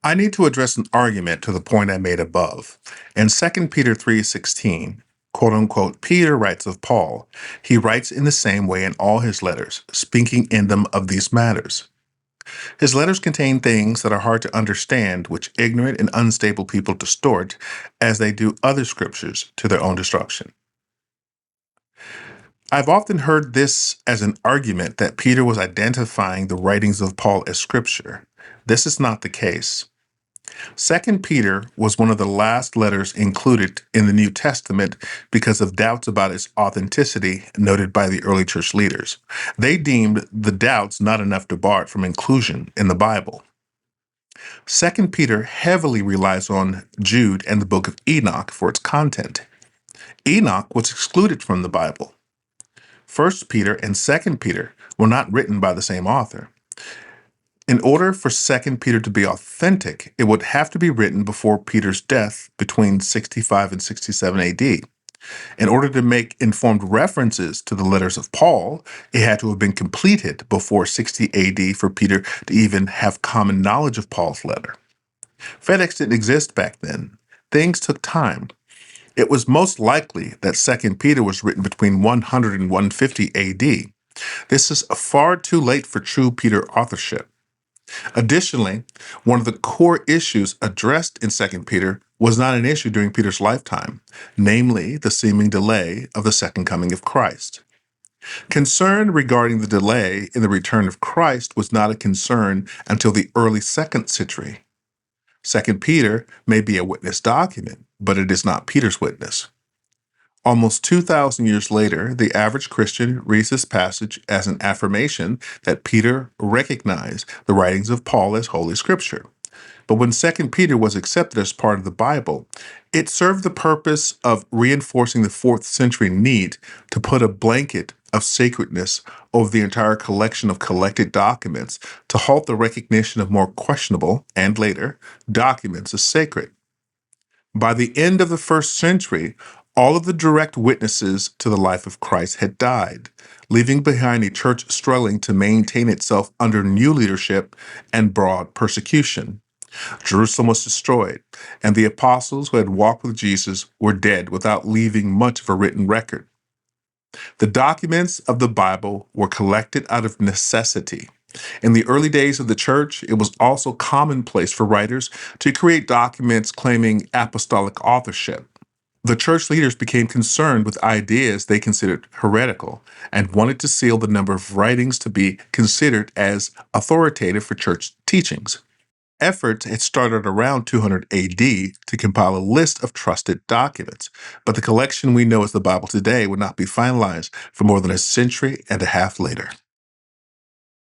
I need to address an argument to the point I made above. In 2 Peter 3:16, quote unquote, Peter writes of Paul, he writes in the same way in all his letters, speaking in them of these matters. His letters contain things that are hard to understand, which ignorant and unstable people distort, as they do other scriptures, to their own destruction. I've often heard this as an argument that Peter was identifying the writings of Paul as scripture. This is not the case. Second Peter was one of the last letters included in the New Testament because of doubts about its authenticity noted by the early church leaders. They deemed the doubts not enough to bar it from inclusion in the Bible. Second Peter heavily relies on Jude and the book of Enoch for its content. Enoch was excluded from the Bible. First Peter and Second Peter were not written by the same author. In order for Second Peter to be authentic, it would have to be written before Peter's death between 65 and 67 AD. In order to make informed references to the letters of Paul, it had to have been completed before 60 AD for Peter to even have common knowledge of Paul's letter. FedEx didn't exist back then. Things took time. It was most likely that Second Peter was written between 100 and 150 AD. This is far too late for true Peter authorship. Additionally, one of the core issues addressed in Second Peter was not an issue during Peter's lifetime, namely the seeming delay of the second coming of Christ. Concern regarding the delay in the return of Christ was not a concern until the early second century. Second Peter may be a witness document, but it is not Peter's witness. Almost 2,000 years later, the average Christian reads this passage as an affirmation that Peter recognized the writings of Paul as Holy Scripture. But when 2 Peter was accepted as part of the Bible, it served the purpose of reinforcing the 4th century need to put a blanket of sacredness over the entire collection of collected documents to halt the recognition of more questionable, and later, documents as sacred. By the end of the 1st century, all of the direct witnesses to the life of Christ had died, leaving behind a church struggling to maintain itself under new leadership and broad persecution. Jerusalem was destroyed, and the apostles who had walked with Jesus were dead without leaving much of a written record. The documents of the Bible were collected out of necessity. In the early days of the church, it was also commonplace for writers to create documents claiming apostolic authorship. The church leaders became concerned with ideas they considered heretical and wanted to seal the number of writings to be considered as authoritative for church teachings. Efforts had started around 200 AD to compile a list of trusted documents, but the collection we know as the Bible today would not be finalized for more than a century and a half later.